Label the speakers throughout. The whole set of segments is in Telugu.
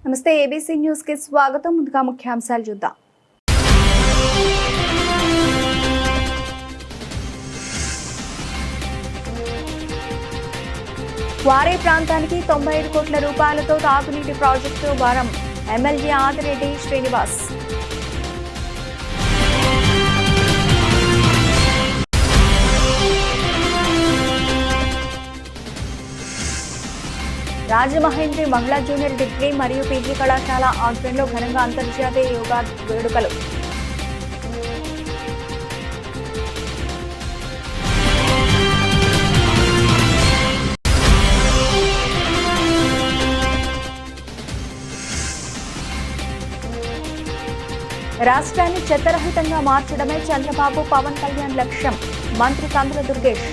Speaker 1: నమస్తే ఏబీసీ న్యూస్ కి స్వాగతం. ముందుగా ముఖ్యాంశాలు చూద్దాం. వారే ప్రాంతానికి 95 కోట్ల రూపాయలతో తాగునీటి ప్రాజెక్టు భారం ఎమ్మెల్యే ఆదిరెడ్డి శ్రీనివాస్. రాజమహేంద్రి మహిళా జూనియర్ డిగ్రీ మరియు పీజీ కళాశాల ఆధ్వర్యంలో ఘనంగా అంతర్జాతీయ యోగా వేడుకలు. రాష్ట్రాన్ని చెత్తరహితంగా మార్చడమే చంద్రబాబు పవన్ కళ్యాణ్ లక్ష్యం. మంత్రి కందుల దుర్గేష్.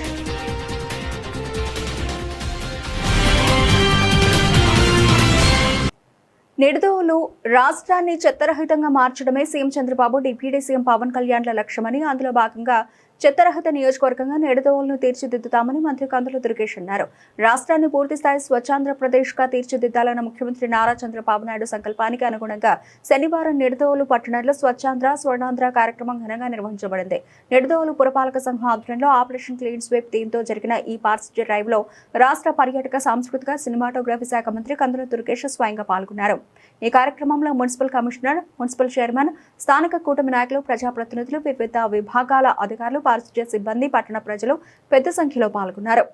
Speaker 1: నిడదవోలు రాష్ట్రాన్ని చెత్తరహితంగా మార్చడమే CM Chandrababu, deputy CM Pawan కళ్యాణ్ల లక్ష్యమని, అందులో భాగంగా చెత్తరహిత నియోజకవర్గంగా నిడదవోలును తీర్చిదిద్దుతామని మంత్రి కందుల దుర్గేష్ అన్నారు. రాష్ట్రాన్ని పూర్తిస్థాయి స్వచ్ఛాంధ్రప్రదేశ్ గా తీర్చిదిద్దాలన్న ముఖ్యమంత్రి నారా చంద్రబాబు నాయుడు సంకల్పానికి అనుగుణంగా శనివారం నిడదవోలు పట్టణంలో స్వచ్ఛాంధ్ర స్వర్ణాంధ్ర కార్యక్రమం ఘనంగా నిర్వహించబడింది. నిడదవోలు పురపాలక సంఘం ఆధ్వర్యంలో ఆపరేషన్ క్లీన్ స్వీప్ థీమ్తో జరిగిన ఈ పార్సిటీ డ్రైవ్ లో రాష్ట్ర పర్యాటక సాంస్కృతిక సినిమాటోగ్రఫీ శాఖ మంత్రి కందుల దుర్గేష్ స్వయంగా పాల్గొన్నారు. ఈ కార్యక్రమంలో మున్సిపల్ కమిషనర్, మున్సిపల్ చైర్మన్, స్థానిక కూటమి నాయకులు, ప్రజాప్రతినిధులు, వివిధ విభాగాల అధికారులు, పారిశుధ్య సిబ్బంది, పట్టణ ప్రజలు పెద్ద సంఖ్యలో పాల్గొన్నారు.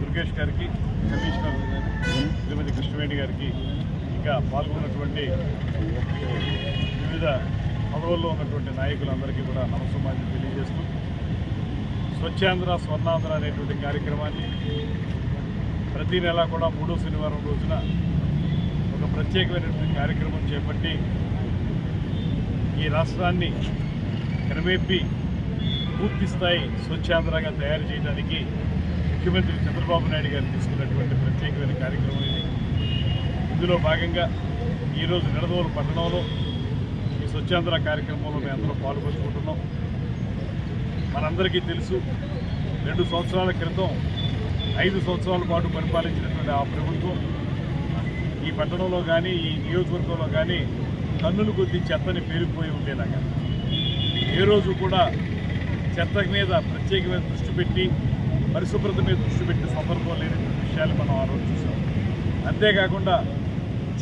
Speaker 2: దుర్గేష్ గారికి, కమిషనర్ శ్రీమతి కృష్ణవేణి గారికి, ఇంకా పాల్గొన్నటువంటి వివిధ పదవుల్లో ఉన్నటువంటి నాయకులందరికీ కూడా నమస్కారం తెలియజేస్తూ స్వచ్ఛాంధ్ర స్వర్ణాంధ్ర అనేటువంటి కార్యక్రమాన్ని ప్రతి నెల కూడా 3వ శనివారం రోజున ఒక ప్రత్యేకమైనటువంటి కార్యక్రమం చేపట్టి ఈ రాష్ట్రాన్ని క్రమేపీ పూర్తిస్థాయి స్వచ్ఛాంధ్రగా తయారు చేయడానికి ముఖ్యమంత్రి చంద్రబాబు నాయుడు గారు తీసుకున్నటువంటి ప్రత్యేకమైన కార్యక్రమం ఇది. ఇందులో భాగంగా ఈరోజు నిడదవోలు పట్టణంలో ఈ స్వచ్ఛాంధ్ర కార్యక్రమంలో మేము అందరూ పాల్గొంటున్నాం. మనందరికీ తెలుసు, 2 సంవత్సరాల క్రితం 5 సంవత్సరాల పాటు పరిపాలించినటువంటి ఆ ప్రభుత్వం ఈ పట్టణంలో కానీ ఈ నియోజకవర్గంలో కానీ టన్నుల కొద్ది చెత్తని పేరుకుపోయి ఉండేలాగా ఏ రోజు కూడా చెత్త మీద ప్రత్యేకమైన దృష్టి పెట్టి పరిశుభ్రత మీద దృష్టి పెట్టిన సందర్భం లేనటువంటి విషయాలు మనం ఆ రోజు చూసాం. అంతేకాకుండా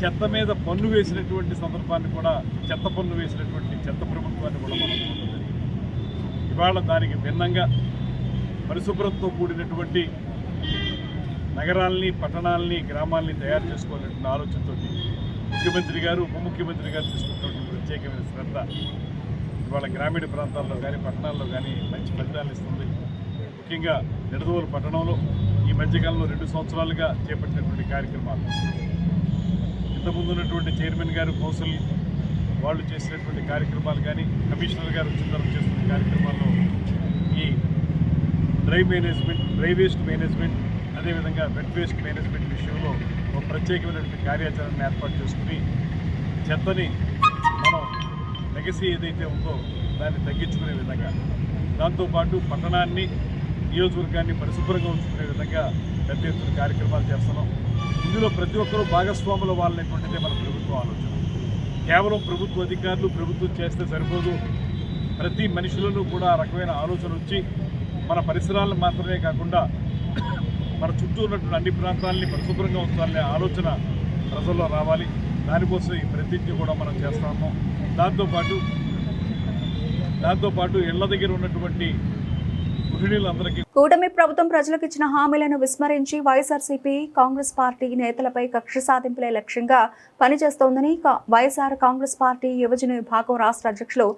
Speaker 2: చెత్త మీద పన్ను వేసినటువంటి సందర్భాన్ని కూడా, చెత్త పన్ను వేసినటువంటి చెత్త ప్రభుత్వాన్ని కూడా మనం చూడడం జరిగింది. ఇవాళ దానికి భిన్నంగా పరిశుభ్రతతో కూడినటువంటి నగరాల్ని, పట్టణాలని, గ్రామాలని తయారు చేసుకోవాలనే ఆలోచనతో ముఖ్యమంత్రి గారు, ఉప ముఖ్యమంత్రి గారు తీసుకున్నటువంటి ప్రత్యేకమైన శ్రద్ధ ఇవాళ గ్రామీణ ప్రాంతాల్లో కానీ పట్టణాల్లో కానీ మంచి ఫలితాలు ఇస్తుంది. ముఖ్యంగా నిడదవోలు పట్టణంలో ఈ మధ్యకాలంలో 2 సంవత్సరాలుగా చేపట్టినటువంటి కార్యక్రమాలు, ఇంతకుముందు ఉన్నటువంటి చైర్మన్ గారు, కౌన్సిల్ వాళ్ళు చేసినటువంటి కార్యక్రమాలు కానీ, కమిషనర్ గారు వచ్చిన చేస్తున్న కార్యక్రమాల్లో ఈ డ్రై వేస్ట్ మేనేజ్మెంట్, అదేవిధంగా వెట్ వేస్ట్ మేనేజ్మెంట్ విషయంలో ఒక ప్రత్యేకమైనటువంటి కార్యాచరణను ఏర్పాటు చేసుకుని చెత్తని మనం లెగసీ ఏదైతే ఉందో దాన్ని తగ్గించుకునే విధంగా, దాంతోపాటు పట్టణాన్ని, నియోజకవర్గాన్ని పరిశుభ్రంగా ఉంచుకునే విధంగా పెద్ద ఎత్తున కార్యక్రమాలు చేస్తున్నాం. ఇందులో ప్రతి ఒక్కరూ భాగస్వాములు వాళ్ళనేటువంటిదే మన ప్రభుత్వం ఆలోచన. కేవలం ప్రభుత్వ అధికారులు ప్రభుత్వం చేస్తే సరిపోదు, ప్రతి మనుషులను కూడా ఆ రకమైన ఆలోచన వచ్చి మన పరిసరాలను మాత్రమే కాకుండా మన చుట్టూ ఉన్నటువంటి అన్ని ప్రాంతాలని పరిశుభ్రంగా ఉంచాలనే ఆలోచన ప్రజల్లో రావాలి. దానికోసం ఈ ప్రతిజ్ఞ కూడా మనం చేస్తాము. దాంతోపాటు ఇళ్ల దగ్గర ఉన్నటువంటి గృహిణులందరికీ
Speaker 1: కూటమి ప్రభుత్వం ప్రజలకు ఇచ్చిన హామీలను విస్మరించి వైఎస్ఆర్సీపీ, కాంగ్రెస్ పార్టీ నేతలపై కక్ష సాధింపులే లక్ష్యంగా పనిచేస్తోందని వైఎస్ఆర్ కాంగ్రెస్ పార్టీ యువజన విభాగం రాష్ట్ర అధ్యక్షులు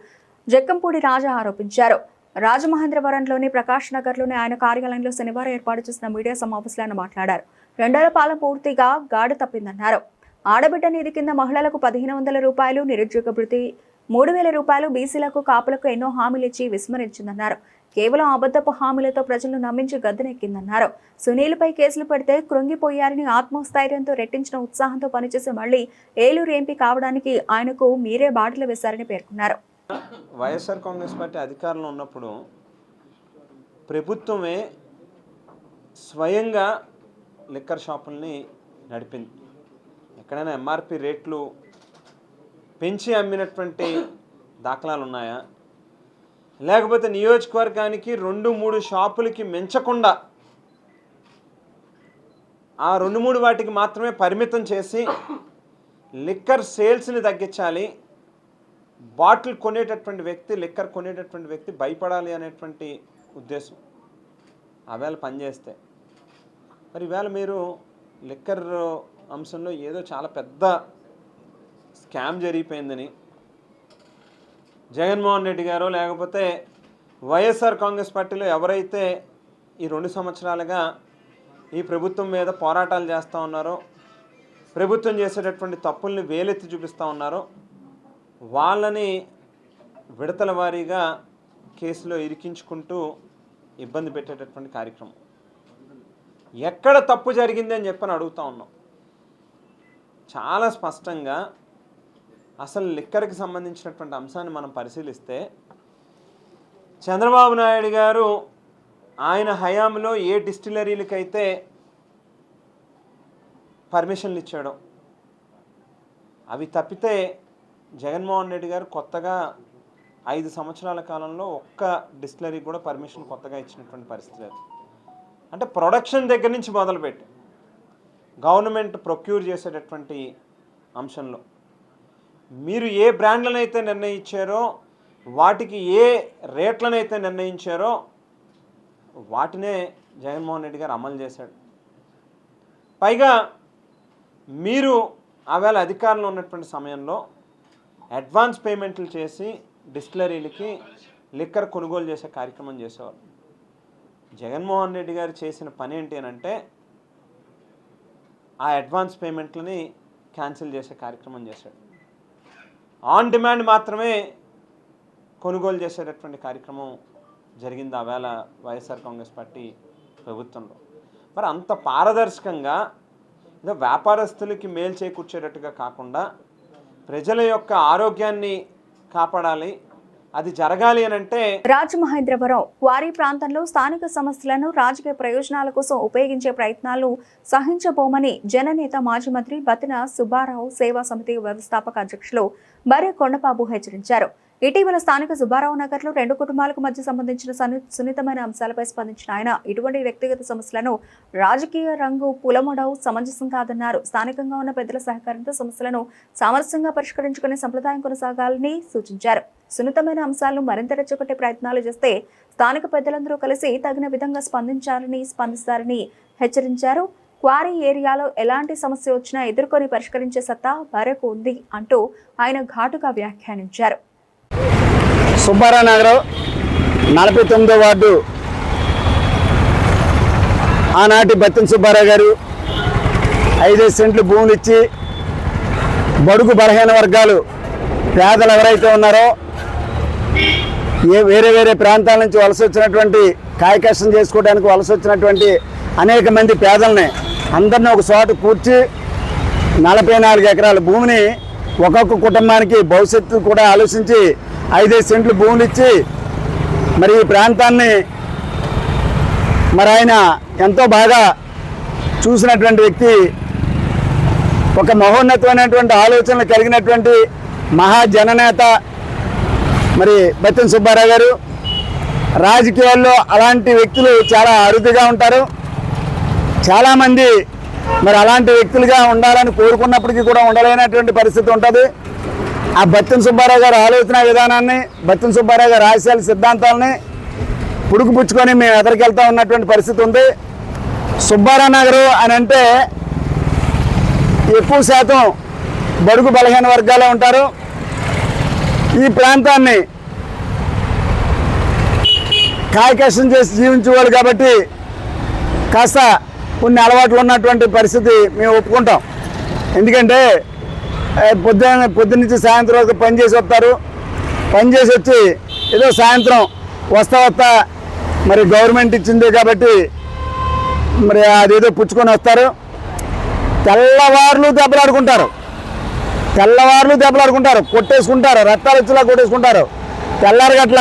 Speaker 1: జక్కంపూడి రాజా ఆరోపించారు. రాజమహేంద్రవరంలోని ప్రకాష్ నగర్లోని ఆయన కార్యాలయంలో శనివారం ఏర్పాటు చేసిన మీడియా సమావేశంలో మాట్లాడారు. 2 ఏళ్ల పాలన పూర్తిగా గాడి తప్పిందన్నారు. ఆడబిడ్డ నిధి కింద మహిళలకు 1500 రూపాయలు, నిరుద్యోగ భృతి 3000 రూపాయలు, బీసీలకు, కాపులకు ఎన్నో హామీలు ఇచ్చి విస్మరించిందన్నారు. కేవలం అబద్ధపు హామీలతో ప్రజలను నమ్మించి గద్దెనెక్కిందన్నారు. సునీల్పై కేసులు పెడితే కృంగిపోయారని, ఆత్మస్థైర్యంతో రెట్టించిన ఉత్సాహంతో పనిచేసి మళ్లీ ఏలూరు ఎంపీ కావడానికి ఆయనకు మీరే బాటలు వేశారని పేర్కొన్నారు.
Speaker 3: వైఎస్ఆర్ కాంగ్రెస్ పార్టీ అధికారంలో ఉన్నప్పుడు ప్రభుత్వమే స్వయంగా లిక్కర్ షాపుల్ని నడిపింది. ఎక్కడైనా ఎంఆర్పి రేట్లు పెంచి అమ్మినటువంటి దాఖలాలు ఉన్నాయా? లేకపోతే నియోజకవర్గానికి 2-3 షాపులకి మించకుండా ఆ 2-3 వాటికి మాత్రమే పరిమితం చేసి లిక్కర్ సేల్స్ని తగ్గించాలి, బాటిల్ కొనేటటువంటి వ్యక్తి, లిక్కర్ కొనేటటువంటి వ్యక్తి భయపడాలి అనేటువంటి ఉద్దేశం ఆవేళ పనిచేస్తే, మరి ఈవేళ మీరు లిక్కర్ అంశంలో ఏదో చాలా పెద్ద స్కామ్ జరిగిపోయిందని జగన్మోహన్ రెడ్డి గారు లేకపోతే వైఎస్ఆర్ కాంగ్రెస్ పార్టీలో ఎవరైతే ఈ 2 సంవత్సరాలుగా ఈ ప్రభుత్వం మీద పోరాటాలు చేస్తూ ఉన్నారో, ప్రభుత్వం చేసేటటువంటి తప్పుల్ని వేలెత్తి చూపిస్తూ ఉన్నారో, వాళ్ళని విడతల వారీగా కేసులో ఇరికించుకుంటూ ఇబ్బంది పెట్టేటటువంటి కార్యక్రమం. ఎక్కడ తప్పు జరిగింది అని చెప్పని అడుగుతూ ఉన్నాం. చాలా స్పష్టంగా అసలు లిక్కర్కి సంబంధించినటువంటి అంశాన్ని మనం పరిశీలిస్తే చంద్రబాబు నాయుడు గారు ఆయన హయాంలో ఏ డిస్టిలరీలకైతే పర్మిషన్లు ఇచ్చాడో అవి తప్పితే జగన్మోహన్ రెడ్డి గారు కొత్తగా 5 సంవత్సరాల కాలంలో ఒక్క డిస్టిలరీ కూడా పర్మిషన్ కొత్తగా ఇచ్చినటువంటి పరిస్థితి లేదు. అంటే ప్రొడక్షన్ దగ్గర నుంచి మొదలుపెట్టి గవర్నమెంట్ ప్రొక్యూర్ చేసేటటువంటి అంశంలో మీరు ఏ బ్రాండ్లనైతే నిర్ణయించారో, వాటికి ఏ రేట్లనైతే నిర్ణయించారో వాటినే జగన్మోహన్ రెడ్డి గారు అమలు చేశాడు. పైగా మీరు ఆవేళ అధికారంలో ఉన్నటువంటి సమయంలో అడ్వాన్స్ పేమెంట్లు చేసి డిస్టిలరీలకి లిక్కర్ కొనుగోలు చేసే కార్యక్రమం చేసేవారు. జగన్మోహన్ రెడ్డి గారు చేసిన పని ఏంటి అని అంటే ఆ అడ్వాన్స్ పేమెంట్లని క్యాన్సిల్ చేసే కార్యక్రమం చేశాడు. ఆన్ డిమాండ్ మాత్రమే కొనుగోలు చేసేటటువంటి కార్యక్రమం జరిగింది ఆవేళ వైఎస్ఆర్ కాంగ్రెస్ పార్టీ ప్రభుత్వంలో. మరి అంత పారదర్శకంగా ఏదో వ్యాపారస్తులకి మేలు చేకూర్చేటట్టుగా కాకుండా ప్రజల యొక్క ఆరోగ్యాన్ని కాపాడాలి, అది జరగాలి అని అంటే
Speaker 1: రాజమహేంద్రవరం క్వారీ ప్రాంతంలో స్థానిక సమస్యలను రాజకీయ ప్రయోజనాల కోసం ఉపయోగించే ప్రయత్నాలు సహించబోమని జననేత మాజీ మంత్రి బత్తిన సుబ్బారావు సేవా సమితి వ్యవస్థాపక అధ్యక్షులు బర్రె కొండబాబు హెచ్చరించారు. ఇటీవల స్థానిక సుబ్బారావు నగర్ లో 2 కుటుంబాలకు మధ్య సంబంధించిన సున్నితమైన అంశాలపై స్పందించిన ఆయన ఇటువంటి వ్యక్తిగత సమస్యలను రాజకీయ రంగు పులమడం సమంజసం కాదన్నారు. స్థానికంగా ఉన్న పెద్దల సహకారంతో సమస్యలను సామరస్యంగా పరిష్కరించుకునే సంప్రదాయం కొనసాగాలని సూచించారు. సున్నితమైన అంశాలను మరింత రెచ్చగొట్టే ప్రయత్నాలు చేస్తే స్థానిక పెద్దలందరూ కలిసి తగిన విధంగా స్పందిస్తారని హెచ్చరించారు. క్వారీ ఏరియాలో ఎలాంటి సమస్య వచ్చినా ఎదుర్కొని పరిష్కరించే సత్తా బర్రెకు ఉంది అంటూ ఆయన ఘాటుగా వ్యాఖ్యానించారు.
Speaker 4: సుబ్బారావు నగరం 49వ వార్డు ఆనాటి బత్తిన సుబ్బారావు గారు 5 సెంట్లు భూములు ఇచ్చి బడుగు బలహీన వర్గాలు పేదలు ఎవరైతే ఉన్నారో వేరే వేరే ప్రాంతాల నుంచి వలస వచ్చినటువంటి కాయకష్టం చేసుకోవడానికి వలస వచ్చినటువంటి అనేక మంది పేదల్ని అందరినీ ఒక చోట కూర్చి 44 ఎకరాల భూమిని ఒక్కొక్క కుటుంబానికి భవిష్యత్తు కూడా ఆలోచించి 5 సెంట్లు భూములు ఇచ్చి మరి ఈ ప్రాంతాన్ని మరి ఆయన ఎంతో బాగా చూసినటువంటి వ్యక్తి, ఒక మహోన్నతమైనటువంటి ఆలోచనలు కలిగినటువంటి మహాజననేత మరి బత్తిన సుబ్బారావు గారు. రాజకీయాల్లో అలాంటి వ్యక్తులు చాలా అరుదుగా ఉంటారు. చాలామంది మరి అలాంటి వ్యక్తులుగా ఉండాలని కోరుకున్నప్పటికీ కూడా ఉండలేనటువంటి పరిస్థితి ఉంటుంది. ఆ బత్తిన సుబ్బారావు గారి ఆలోచన విధానాన్ని, బత్తిన సుబ్బారావు గారి ఆశయాల సిద్ధాంతాలని పుడుకుపుచ్చుకొని మేము ఎదరికెళ్తా ఉన్నటువంటి పరిస్థితి ఉంది. సుబ్బారావు నగరు అని అంటే ఎక్కువ శాతం బడుగు బలహీన వర్గాలే ఉంటారు. ఈ ప్రాంతాన్ని కాయకష్టం చేసి జీవించేవాళ్ళు కాబట్టి కాస్త కొన్ని అలవాట్లు ఉన్నటువంటి పరిస్థితి మేము ఒప్పుకుంటాం. ఎందుకంటే పొద్దున్నుంచి సాయంత్రం వరకు పనిచేసి వస్తారు. పనిచేసి వచ్చి ఏదో సాయంత్రం వస్తా మరి గవర్నమెంట్ ఇచ్చింది కాబట్టి మరి అదేదో పుచ్చుకొని వస్తారు. తెల్లవారులు దెబ్బలాడుకుంటారు, కొట్టేసుకుంటారు, రక్తాలు వచ్చేలా కొట్టేసుకుంటారు. తెల్లారిగట్ల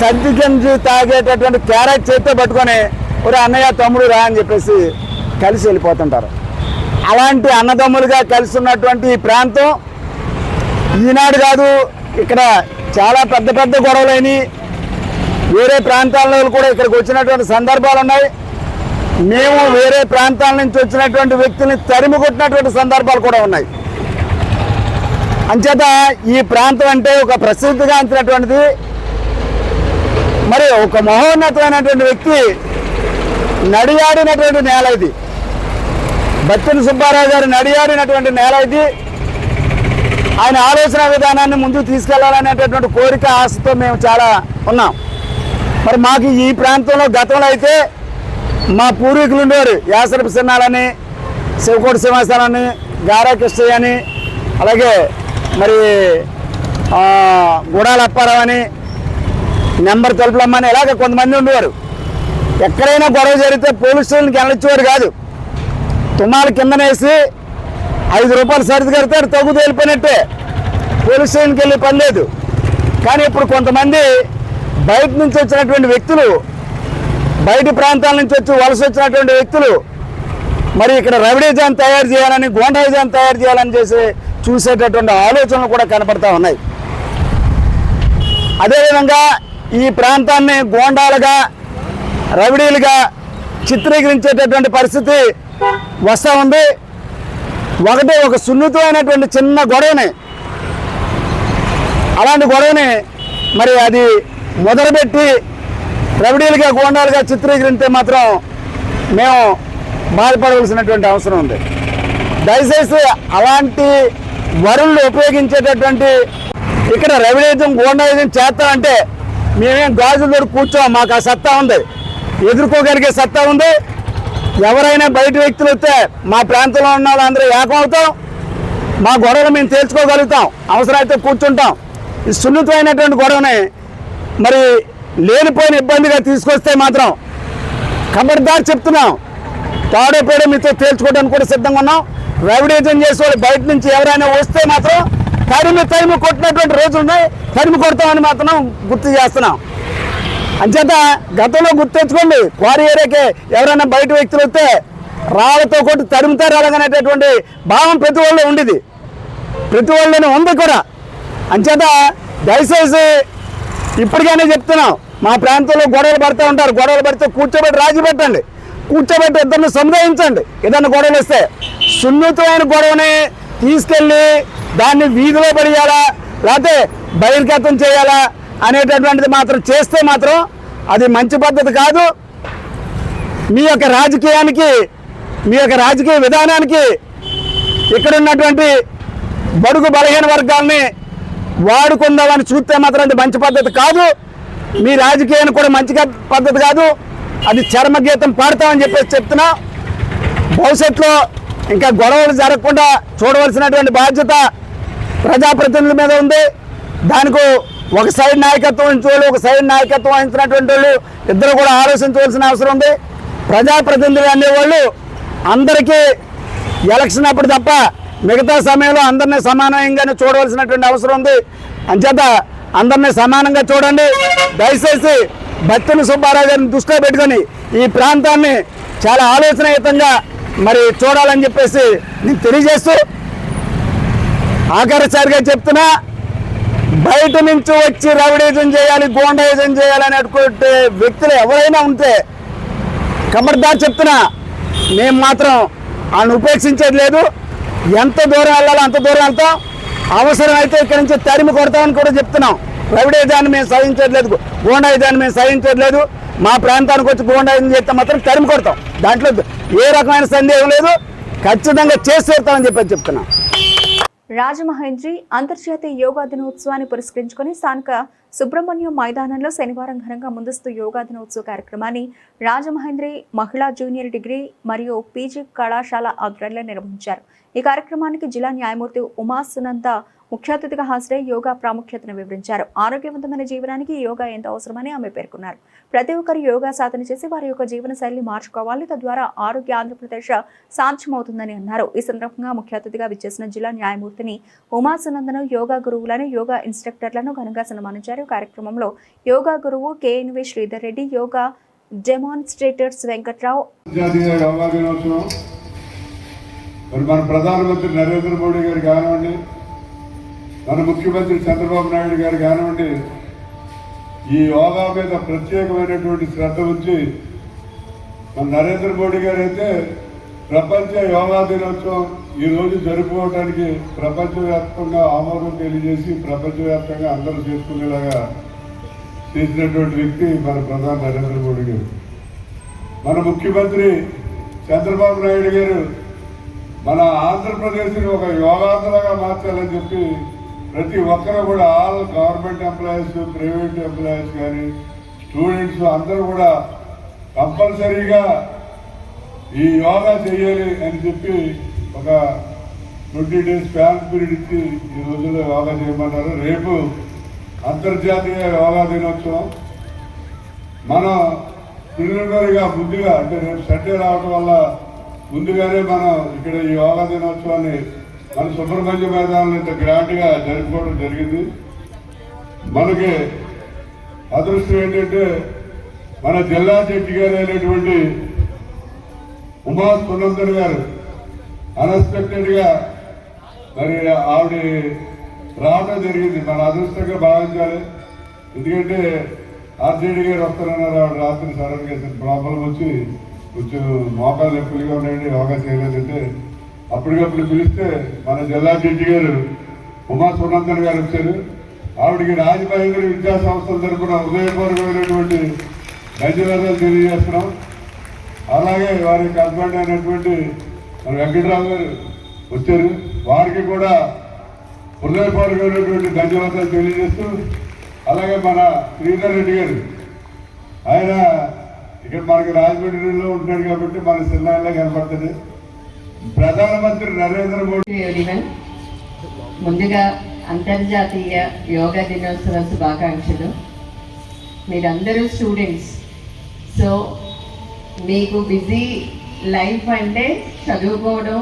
Speaker 4: సంధికించి తాగేటటువంటి క్యారెట్ చేతితో పట్టుకొని ఒరే అన్నయ్య తమ్ముడు రా అని చెప్పేసి కలిసి వెళ్ళిపోతుంటారు. అలాంటి అన్నదమ్ములుగా కలిసి ఉన్నటువంటి ఈ ప్రాంతం ఈనాడు కాదు, ఇక్కడ చాలా పెద్ద పెద్ద గొడవలైన వేరే ప్రాంతాల కూడా ఇక్కడికి వచ్చినటువంటి సందర్భాలు ఉన్నాయి. మేము వేరే ప్రాంతాల నుంచి వచ్చినటువంటి వ్యక్తుల్ని తరిమి కొట్టినటువంటి సందర్భాలు కూడా ఉన్నాయి. అంచేత ఈ ప్రాంతం అంటే ఒక ప్రసిద్ధిగాంచినటువంటిది, మరి ఒక మహోన్నతమైనటువంటి వ్యక్తి నడియాడినటువంటి నేల ఇది. బత్తిన సుబ్బారావు గారు నడియాడినటువంటి నేల ఇది. ఆయన ఆలోచన విధానాన్ని ముందుకు తీసుకెళ్లాలనేటటువంటి కోరిక, ఆశతో మేము చాలా ఉన్నాం. మరి మాకు ఈ ప్రాంతంలో గతంలో అయితే మా పూర్వీకులు ఉండేవారు. యాసరపు సిన్నాలని, శివకోటి సింహాసనాన్ని, గారా కృష్ణయ్య అని, అలాగే మరి గుడాల అప్పారావు అని, నెంబర్ తలుపులమ్మని, ఇలాగ కొంతమంది ఉండేవారు. ఎక్కడైనా గొడవ జరిగితే పోలీస్ స్టేషన్కి వెళ్ళొచ్చేవారు కాదు. తుమ్మాలు కిందనేసి 5 రూపాయలు సరిది కడితే తగ్గు తేలిపోయినట్టే, పోలీస్ స్టేషన్కి వెళ్ళే పని లేదు. కానీ ఇప్పుడు కొంతమంది బయట నుంచి వచ్చినటువంటి వ్యక్తులు, బయటి ప్రాంతాల నుంచి వచ్చి వలస వచ్చినటువంటి వ్యక్తులు మరి ఇక్కడ రవిడీజాన్ తయారు చేయాలని, గోండాయిజాన్ తయారు చేయాలని చూసేటటువంటి ఆలోచనలు కూడా కనపడతా ఉన్నాయి. అదేవిధంగా ఈ ప్రాంతాన్ని గోండాలుగా, రవిడీలుగా చిత్రీకరించేటటువంటి పరిస్థితి వస్తూ ఉంది. ఒకటి ఒక సున్నితమైనటువంటి చిన్న గొడవని, అలాంటి గొడవని మరి అది మొదలుపెట్టి రవిడీలుగా, గోండాలుగా చిత్రీకరిస్తే మాత్రం మేము బాధపడవలసినటువంటి అవసరం ఉంది. దయచేసి అలాంటి వరుణ్ణి ఉపయోగించేటటువంటి ఇక్కడ రవిడీజం, గోండాయిజం చేస్తామంటే మేమేం గాజులు దొరికి కూర్చోం. మాకు ఆ సత్తా ఉంది, ఎదుర్కోగలిగే సత్తా ఉంది. ఎవరైనా బయట వ్యక్తులు వస్తే మా ప్రాంతంలో ఉన్న వాళ్ళందరూ ఏకమవుతాం, మా గొడవలు మేము తేల్చుకోగలుగుతాం, అవసరమైతే కూర్చుంటాం. ఈ సున్నితమైనటువంటి గొడవని మరి లేనిపోయిన ఇబ్బందిగా తీసుకొస్తే మాత్రం ఖబర్దార్ చెప్తున్నాం, తాడో పేడో మీతో తేల్చుకోవడానికి కూడా సిద్ధంగా ఉన్నాం. రవిడీజం చేసే వాళ్ళు బయట నుంచి ఎవరైనా వస్తే మాత్రం తరిమి కొట్టినటువంటి రోజులు ఉన్నాయి, తరిమి కొడతామని మాత్రం గుర్తు చేస్తున్నాం. అంచేత గతంలో గుర్తించుకోండి, క్వారీ ఏరియాకి ఎవరైనా బయట వ్యక్తులు వస్తే రాళ్ళతో కొట్టి తరుముతారు అలాగనేటటువంటి భావం ప్రతి వాళ్ళు ఉండేది, ప్రతి వాళ్ళని ఉంది కూడా. అంచేత దయచేసి ఇప్పటికైనా చెప్తున్నాం, మా ప్రాంతంలో గొడవలు పడుతూ ఉంటారు, గొడవలు పడితే కూర్చోబెట్టి రాజీ పెట్టండి, కూర్చోబెట్టి ఇద్దరిని సముదాయించండి. ఏదన్నా గొడవలు వస్తే సున్నితమైన గొడవని తీసుకెళ్ళి దాన్ని వీధిలో పడేయాలా లేకపోతే బహిర్గతం చేయాలా అనేటటువంటిది మాత్రం చేస్తే మాత్రం అది మంచి పద్ధతి కాదు. మీ యొక్క రాజకీయానికి, మీ యొక్క రాజకీయ విధానానికి ఇక్కడ ఉన్నటువంటి బడుగు బలహీన వర్గాల్ని వాడుకుందామని చూస్తే మాత్రం అది మంచి పద్ధతి కాదు. మీ రాజకీయానికి కూడా మంచి పద్ధతి కాదు. అది చర్మగీతం పాడతామని చెప్పేసి చెప్తున్నా. భవిష్యత్తులో ఇంకా గొడవలు జరగకుండా చూడవలసినటువంటి బాధ్యత ప్రజాప్రతినిధుల మీద ఉంది. దానికి ఒక సైడ్ నాయకత్వం వహించేవాళ్ళు, ఒక సైడ్ నాయకత్వం వహించినటువంటి వాళ్ళు ఇద్దరు కూడా ఆలోచించవలసిన అవసరం ఉంది. ప్రజాప్రతినిధులు అనేవాళ్ళు అందరికీ ఎలక్షన్ అప్పుడు తప్ప మిగతా సమయంలో అందరినీ సమానంగానే చూడవలసినటువంటి అవసరం ఉంది. అంచేత అందరినీ సమానంగా చూడండి. దయచేసి బత్తిన సుబ్బారావు గారిని దృష్టిలో పెట్టుకొని ఈ ప్రాంతాన్ని చాలా ఆలోచనాయుతంగా మరి చూడాలని చెప్పేసి నేను తెలియజేస్తూ ఆఖరిసారిగా చెప్తున్నా, బయట నుంచి వచ్చి రవిడీజం చేయాలి, గోండాయిజం చేయాలని అనుకుంటే వ్యక్తులు ఎవరైనా ఉంటే ఖబర్దార్ చెప్తున్నా, మేము మాత్రం ఆయన ఉపేక్షించేది లేదు. ఎంత దూరం వెళ్ళాలో అంత దూరం వెళ్తాం. అవసరమైతే ఇక్కడి నుంచి తరిమి కొడతామని కూడా చెప్తున్నాం. రవిడీజాన్ని మేము సహించట్లేదు, గోండాయిజాన్ని మేము సహించట్లేదు. మా ప్రాంతానికి వచ్చి గోండాయిజం చేస్తే మాత్రం తరిమి కొడతాం. దాంట్లో ఏ రకమైన సందేహం లేదు, ఖచ్చితంగా చేసి తీరుతామని చెప్పి చెప్తున్నాం.
Speaker 1: రాజమహేంద్రి అంతర్జాతీయ యోగా దినోత్సవాన్ని పురస్కరించుకుని స్థానిక సుబ్రహ్మణ్యం మైదానంలో శనివారం ఘనంగా ముందస్తు యోగా దినోత్సవ కార్యక్రమాన్ని రాజమహేంద్రి మహిళా జూనియర్ డిగ్రీ మరియు పీజీ కళాశాల ఆధ్వర్యంలో నిర్వహించారు. ఈ కార్యక్రమానికి జిల్లా న్యాయమూర్తి ఉమా సునంద ముఖ్య అతిథిగా హాజరై యోగా ప్రాముఖ్యతను వివరించారు. ఆరోగ్యవంతమైన జీవనానికి యోగా ఎంత అవసరమని ఆమె పేర్కొన్నారు. ప్రతి ఒక్కరు యోగా సాధన చేసి వారి యొక్క జీవన శైలిని మార్చుకోవాలి, తద్వారా ఆరోగ్య ఆంధ్రప్రదేశ్ సాధ్యమవుతుందని అన్నారు. ఈ సందర్భంగా ముఖ్య అతిథిగా విచ్చేసిన జిల్లా న్యాయమూర్తిని ఉమా సునందను, యోగా గురువులను, యోగా ఇన్స్ట్రక్టర్లను ఘనంగా సన్మానించారు. కార్యక్రమంలో యోగా గురువు KNV శ్రీధర్ రెడ్డి, యోగా డెమాన్స్ట్రేటర్స్ వెంకట్రావు.
Speaker 5: జాతీయ యోగా దినోత్సవం మరి మన ప్రధానమంత్రి నరేంద్ర మోడీ గారు కానివ్వండి, మన ముఖ్యమంత్రి చంద్రబాబు నాయుడు గారు కానివ్వండి, ఈ యోగా మీద ప్రత్యేకమైనటువంటి శ్రద్ధ ఉంచి మన నరేంద్ర మోడీ గారు అయితే ప్రపంచ యోగా దినోత్సవం ఈరోజు జరుపుకోవడానికి ప్రపంచవ్యాప్తంగా ఆమోదం తెలియజేసి ప్రపంచవ్యాప్తంగా అందరూ చేసుకునేలాగా చేసినటువంటి వ్యక్తి మన ప్రధాని నరేంద్ర మోడీ గారు. మన ముఖ్యమంత్రి చంద్రబాబు నాయుడు గారు మన ఆంధ్రప్రదేశ్ని ఒక యోగాంధ్రగా మార్చాలని చెప్పి ప్రతి ఒక్కరూ కూడా all government employees, private employees కానీ స్టూడెంట్స్ అందరూ కూడా కంపల్సరీగా ఈ యోగా చేయాలి అని చెప్పి ఒక 20 days స్పాన్ పీరియడ్ ఇచ్చి ఈ రోజుల్లో యోగా చేయమన్నారు. రేపు అంతర్జాతీయ యోగా దినోత్సవం. మనం ప్రిలిమినరీగా ముందుగా అంటే రేపు సండే రావడం వల్ల ముందుగానే మనం ఇక్కడ ఈ యోగా దినోత్సవాన్ని మన సుబ్రహ్మణ్య మైదానంలో ఇంత గ్రాండ్గా జరుపుకోవడం జరిగింది. మనకి అదృష్టం ఏంటంటే మన జిల్లా జడ్జి గారు అయినటువంటి ఉమా సునందన్ గారు అన్ఎక్స్పెక్టెడ్గా మరి ఆవిడ రావడం జరిగింది. మన అదృష్టంగా భావించాలి. ఎందుకంటే ఆర్జేడీ గారు వస్తారన్నారు. ఆవిడ రాత్రి సడన్గా ప్రాబ్లం వచ్చి కొంచెం మోకాలు నొప్పులుగా ఉన్నాయండి, యోగా చేయలేదంటే అప్పటికప్పుడు పిలిస్తే మన జిల్లా జడ్జి గారు ఉమా సునందన్ గారు వచ్చారు. ఆవిడికి రాజమహేంద్ర విద్యా సంస్థల తరఫున హృదయపూర్వకమైనటువంటి ధన్యవాదాలు తెలియజేస్తున్నాం. అలాగే వారికి హస్బెండ్ అయినటువంటి మన వెంకటరావు గారు వచ్చారు. వారికి కూడా హృదయపూర్వకమైనటువంటి ధన్యవాదాలు తెలియజేస్తూ, అలాగే మన శ్రీధర్ రెడ్డి గారు, ఆయన ఇక్కడ మనకి రాజమండ్రిలో ఉంటున్నాడు కాబట్టి మన సినిమాలో కనపడుతుంది. ప్రధానమంత్రి నరేంద్ర మోడీ.
Speaker 6: ముందుగా అంతర్జాతీయ యోగా దినోత్సవ శుభాకాంక్షలు. మీరందరూ స్టూడెంట్స్, సో మీకు బిజీ లైఫ్ అంటే చదువుకోవడం,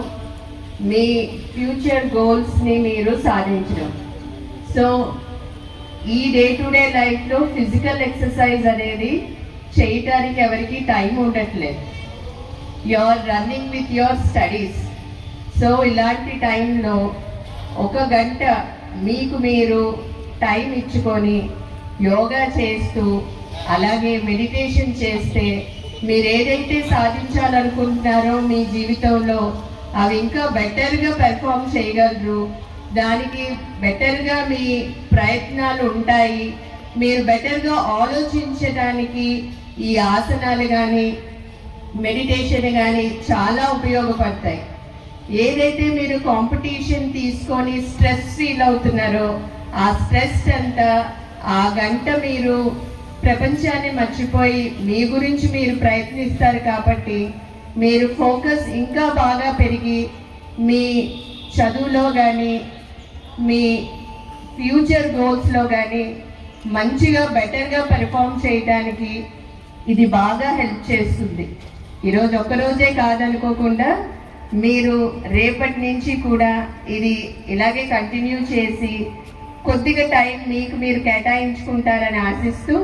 Speaker 6: మీ ఫ్యూచర్ గోల్స్ని మీరు సాధించడం. సో ఈ డే టు డే లైఫ్లో ఫిజికల్ ఎక్సర్సైజ్ అనేది చేయటానికి ఎవరికి టైం ఉండట్లేదు. You are running with your studies. So ఇలాంటి టైంలో 1 గంట మీకు మీరు టైం ఇచ్చుకొని యోగా చేస్తూ అలాగే మెడిటేషన్ చేస్తే మీరు ఏదైతే సాధించాలనుకుంటున్నారో మీ జీవితంలో అవి ఇంకా బెటర్గా పెర్ఫామ్ చేయగలరు. దానికి బెటర్గా మీ ప్రయత్నాలు ఉంటాయి. మీరు బెటర్గా ఆలోచించడానికి ఈ ఆసనాలు కానీ మెడిటేషన్ కానీ చాలా ఉపయోగపడతాయి. ఏదైతే మీరు కాంపిటీషన్ తీసుకొని స్ట్రెస్ ఫీల్ అవుతున్నారో ఆ స్ట్రెస్ అంతా ఆ గంట మీరు ప్రపంచాన్ని మర్చిపోయి మీ గురించి మీరు ప్రయత్నిస్తారు. కాబట్టి మీరు ఫోకస్ ఇంకా బాగా పెరిగి మీ చదువులో కానీ మీ ఫ్యూచర్ గోల్స్లో కానీ మంచిగా బెటర్గా పెర్ఫామ్ చేయడానికి ఇది బాగా హెల్ప్ చేస్తుంది. ఈరోజు ఒక్కరోజే కాదనుకోకుండా మీరు రేపటి నుంచి కూడా ఇది ఇలాగే కంటిన్యూ చేసి కొద్దిగా టైం మీకు మీరు కేటాయించుకుంటారని ఆశిస్తూ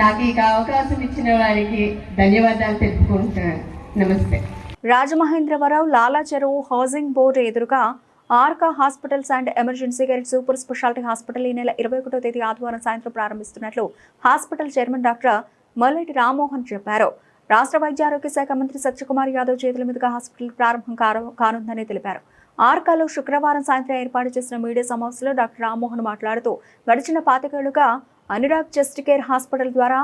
Speaker 6: నాకు ఈ అవకాశం ఇచ్చిన వారికి ధన్యవాదాలు తెలుపుకుంటున్నాను. నమస్తే.
Speaker 1: రాజమహేంద్రవరం లాలా చెరువు హౌసింగ్ బోర్డు ఎదురుగా Arka hospitals and emergency care super speciality hospital ఈ నెల 21వ తేదీ ఆదివారం సాయంత్రం ప్రారంభిస్తున్నట్లు hospital chairman doctor Malleti Rammohan చెప్పారు. రాష్ట్ర వైద్య ఆరోగ్య శాఖ మంత్రి సత్యకుమార్ యాదవ్ చేతుల మీదుగా హాస్పిటల్ ప్రారంభం కానుందని తెలిపారు. ఆర్కాలో శుక్రవారం సాయంత్రం ఏర్పాటు చేసిన మీడియా సమావేశంలో డాక్టర్ రామ్మోహన్ మాట్లాడుతూ గడిచిన 5 ఏళ్లుగా అనురాగ్ చెస్ట్ కేర్ హాస్పిటల్ ద్వారా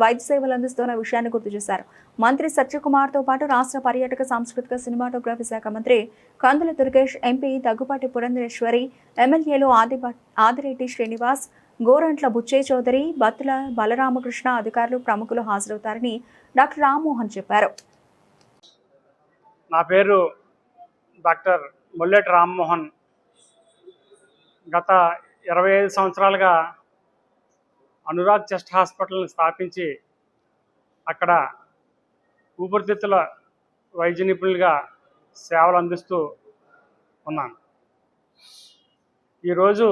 Speaker 1: వైద్య సేవలు అందిస్తున్న విషయాన్ని గుర్తు చేశారు. మంత్రి సత్యకుమార్తో పాటు రాష్ట్ర పర్యాటక సాంస్కృతిక సినిమాటోగ్రఫీ శాఖ మంత్రి కందుల దుర్గేష్, ఎంపీ దగ్గుపాటి పురంధరేశ్వరి, ఎమ్మెల్యేలు ఆదిరెడ్డి శ్రీనివాస్, గోరంట్ల బుచ్చయ్య చౌదరి, బత్తుల బలరామకృష్ణ, అధికారులు ప్రముఖులు హాజరవుతారని డాక్టర్ రామ్మోహన్ చెప్పారు.
Speaker 7: నా పేరు డాక్టర్ మల్లెటి రామ్మోహన్. గత 25 సంవత్సరాలుగా అనురాగ్ చెస్ట్ హాస్పిటల్ని స్థాపించి అక్కడ ఊపిరితిత్తుల వైద్య నిపుణులుగా సేవలు అందిస్తూ ఉన్నాను. ఈరోజు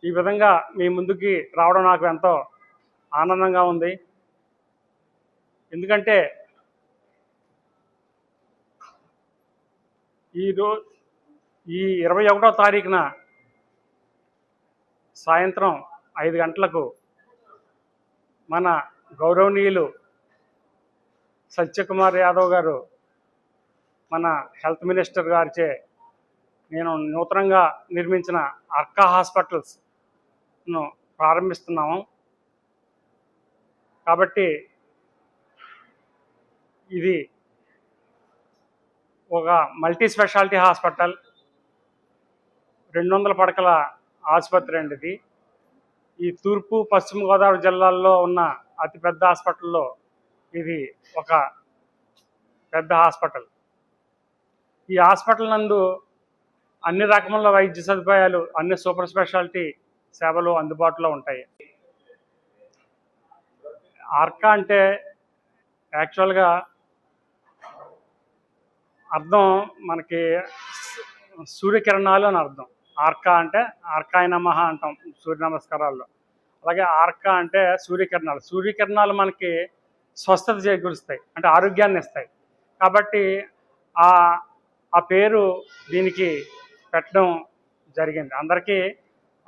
Speaker 7: ఈ విధంగా మీ ముందుకి రావడం నాకు ఎంతో ఆనందంగా ఉంది. ఎందుకంటే ఈ 21వ తారీఖున సాయంత్రం 5 గంటలకు మన గౌరవనీయులు సత్యకుమార్ యాదవ్ గారు మన హెల్త్ మినిస్టర్ గారిచే నేను నూతనంగా నిర్మించిన అర్కా హాస్పిటల్స్ను ప్రారంభిస్తున్నాము. కాబట్టి ఇది ఒక మల్టీ స్పెషాలిటీ హాస్పిటల్, 200 పడకల ఆసుపత్రి అండి ఇది. ఈ తూర్పు పశ్చిమ గోదావరి జిల్లాల్లో ఉన్న అతిపెద్ద హాస్పిటల్లో ఇది ఒక పెద్ద హాస్పిటల్. ఈ హాస్పిటల్ నందు అన్ని రకముల వైద్య సదుపాయాలు, అన్ని సూపర్ స్పెషాలిటీ సేవలు అందుబాటులో ఉంటాయి. ఆర్కా అంటే యాక్చువల్గా అర్థం మనకి సూర్యకిరణాలు అని అర్థం. ఆర్కా అంటే ఆర్కాయ నమః అంటాం సూర్య నమస్కారాల్లో. అలాగే ఆర్కా అంటే సూర్యకిరణాలు. సూర్యకిరణాలు మనకి స్వస్థత చేకూరుస్తాయి, అంటే ఆరోగ్యాన్ని ఇస్తాయి. కాబట్టి ఆ పేరు దీనికి పెట్టడం జరిగింది. అందరికీ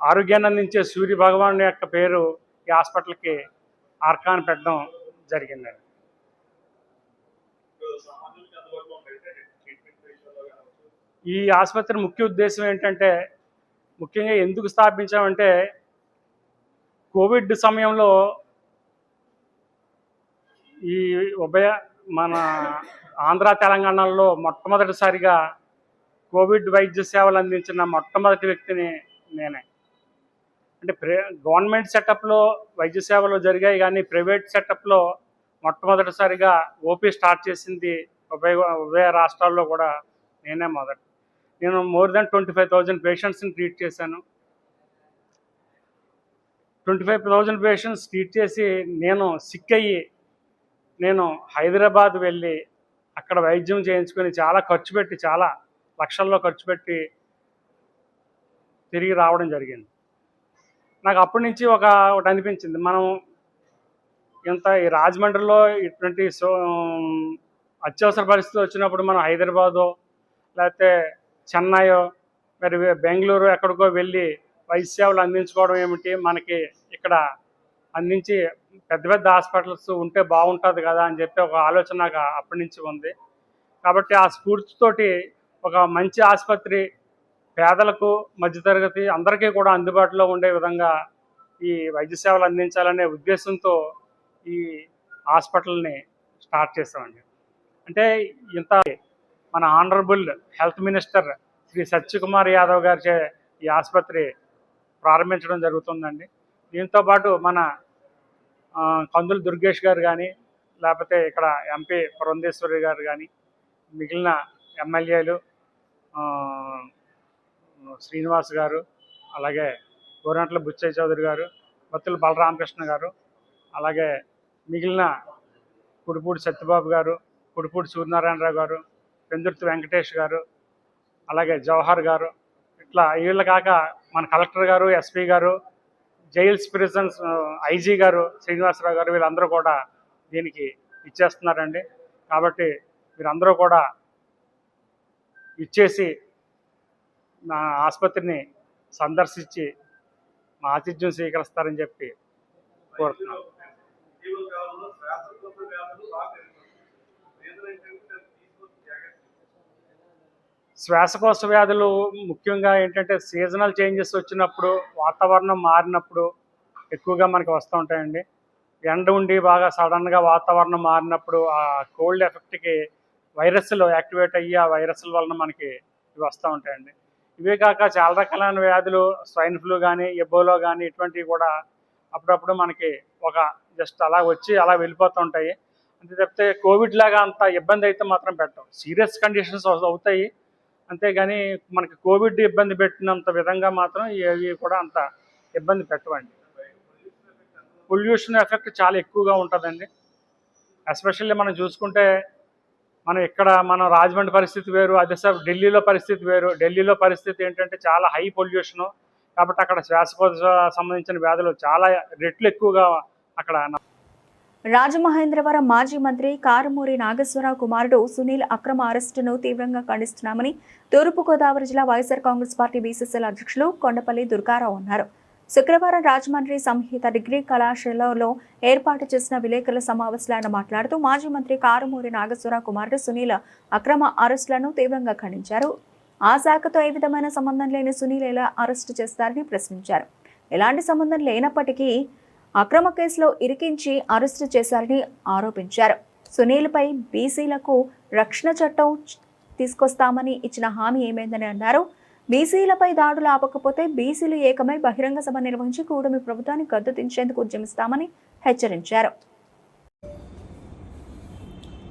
Speaker 7: ఆరోగ్యాన్ని అందించే సూర్య భగవాను యొక్క పేరు ఈ హాస్పిటల్కి ఆర్కా అని పెట్టడం జరిగిందండి. ఈ ఆసుపత్రి ముఖ్య ఉద్దేశం ఏంటంటే, ముఖ్యంగా ఎందుకు స్థాపించామంటే, కోవిడ్ సమయంలో ఈ మన ఆంధ్ర తెలంగాణలో మొట్టమొదటిసారిగా కోవిడ్ వైద్య సేవలు అందించిన మొట్టమొదటి వ్యక్తిని నేనే. అంటే గవర్నమెంట్ సెటప్లో వైద్య సేవలు జరిగాయి, కానీ ప్రైవేట్ సెటప్లో మొట్టమొదటిసారిగా ఓపీ స్టార్ట్ చేసింది ఉభయ రాష్ట్రాల్లో కూడా నేనే మొదటి. నేను మోర్ దెన్ 25,000 పేషెంట్స్ని ట్రీట్ చేశాను. 25,000 పేషెంట్స్ ట్రీట్ చేసి నేను సిక్ అయ్యి నేను హైదరాబాద్ వెళ్ళి అక్కడ వైద్యం చేయించుకొని చాలా ఖర్చు పెట్టి, చాలా లక్షల్లో ఖర్చు పెట్టి తిరిగి రావడం జరిగింది. నాకు అప్పటి నుంచి ఒకటి అనిపించింది, మనం ఈ రాజమండ్రిలో ఇటువంటి అత్యవసర పరిస్థితులు వచ్చినప్పుడు మనం హైదరాబాదో లేకపోతే చెన్నైయో మరి బెంగళూరు ఎక్కడికో వెళ్ళి వైద్య సేవలు అందించుకోవడం ఏమిటి, మనకి ఇక్కడ అందించి పెద్ద పెద్ద హాస్పిటల్స్ ఉంటే బాగుంటుంది కదా అని చెప్పి ఒక ఆలోచన నాకు అప్పటి నుంచి ఉంది. కాబట్టి ఆ స్ఫూర్తితోటి ఒక మంచి ఆసుపత్రి పేదలకు, మధ్యతరగతి అందరికీ కూడా అందుబాటులో ఉండే విధంగా ఈ వైద్య సేవలు అందించాలనే ఉద్దేశంతో ఈ హాస్పిటల్ని స్టార్ట్ చేసామండి. అంటే ఇంత మన honourable health minister Shri Satyakumar Yadav గారిచే ఈ ఆసుపత్రి ప్రారంభించడం జరుగుతుందండి. దీంతోపాటు మన కందుల దుర్గేష్ గారు కానీ, లేకపోతే ఇక్కడ ఎంపీ పురంధేశ్వరి గారు కానీ, మిగిలిన ఎమ్మెల్యేలు శ్రీనివాస్ గారు, అలాగే గోరంట్ల బుచ్చయ్య చౌదరి గారు, బత్తుల బలరామకృష్ణ గారు, అలాగే మిగిలిన కుడిపూడి సత్యబాబు గారు, కుడిపూడి సూర్యనారాయణరావు గారు, పెందుర్తి వెంకటేష్ గారు, అలాగే జవహర్ గారు, ఇట్లా వీళ్ళు కాక మన కలెక్టర్ గారు, ఎస్పీ గారు, జైల్స్ ప్రిజన్స్ ఐజీ గారు శ్రీనివాసరావు గారు, వీళ్ళందరూ కూడా దీనికి ఇచ్చేస్తున్నారండి. కాబట్టి వీరందరూ కూడా ఇచ్చేసి నా ఆసుపత్రిని సందర్శించి మా ఆతిథ్యం స్వీకరిస్తారని చెప్పి కోరుతున్నాను. శ్వాసకోశ వ్యాధులు ముఖ్యంగా ఏంటంటే సీజనల్ చేంజెస్ వచ్చినప్పుడు, వాతావరణం మారినప్పుడు ఎక్కువగా మనకి వస్తూ ఉంటాయండి. ఎండ ఉండి బాగా సడన్గా వాతావరణం మారినప్పుడు ఆ కోల్డ్ ఎఫెక్ట్కి వైరస్లు యాక్టివేట్ అయ్యి ఆ వైరస్ల వలన మనకి ఇవి వస్తూ ఉంటాయండి. ఇవే కాక చాలా రకాలైన వ్యాధులు, స్వైన్ ఫ్లూ కానీ, ఎబోలా కానీ, ఇటువంటివి కూడా అప్పుడప్పుడు మనకి జస్ట్ అలా వచ్చి అలా వెళ్ళిపోతూ ఉంటాయి. అంతే తప్పితే కోవిడ్ లాగా అంత ఇబ్బంది అయితే మాత్రం పెట్టవు. సీరియస్ కండిషన్స్ అవుతాయి, అంతేగాని మనకి కోవిడ్ ఇబ్బంది పెట్టినంత విధంగా మాత్రం ఇవి కూడా అంత ఇబ్బంది పెట్టవండి. పొల్యూషన్ ఎఫెక్ట్ చాలా ఎక్కువగా ఉంటుందండి. ఎస్పెషల్లీ మనం చూసుకుంటే మన రాజమండ్రి పరిస్థితి వేరు, అదే సార్ ఢిల్లీలో పరిస్థితి వేరు. ఢిల్లీలో పరిస్థితి ఏంటంటే చాలా హై పొల్యూషను, కాబట్టి అక్కడ శ్వాసకోశ సంబంధించిన వ్యాధులు చాలా రెట్లు ఎక్కువగా అక్కడ
Speaker 1: రాజమహేంద్రవరం మాజీ మంత్రి కారుమూరి నాగేశ్వరరావు కుమారుడు సునీల్ అక్రమ అరెస్టును తీవ్రంగా ఖండిస్తున్నామని తూర్పుగోదావరి జిల్లా వైఎస్ఆర్ కాంగ్రెస్ పార్టీ బీసీసీఎల్ అధ్యక్షులు కొండపల్లి దుర్గారావు అన్నారు. శుక్రవారం రాజమండ్రి సంహిత డిగ్రీ కళాశాలలో ఏర్పాటు చేసిన విలేకరుల సమావేశంలో ఆయన మాట్లాడుతూ మాజీ మంత్రి కారుమూరి నాగేశ్వరరావు కుమారుడు సునీల్ అక్రమ అరెస్టులను తీవ్రంగా ఖండించారు. ఆ శాఖతో ఏ విధమైన సంబంధం లేని సునీల్ ఎలా అరెస్టు చేస్తారని ప్రశ్నించారు. ఎలాంటి సంబంధం లేనప్పటికీ అక్రమ కేసులో ఇరికించి అరెస్టు చేశారని ఆరోపించారు. సునీల్పై బీసీలకు రక్షణ చట్టం తీసుకొస్తామని ఇచ్చిన హామీ ఏమైందని అన్నారు. బీసీలపై దాడులు ఆపకపోతే బీసీలు ఏకమై బహిరంగ సభ నిర్వహించి కూటమి ప్రభుత్వాన్ని గద్దె దించేందుకు ఉద్యమిస్తామని హెచ్చరించారు.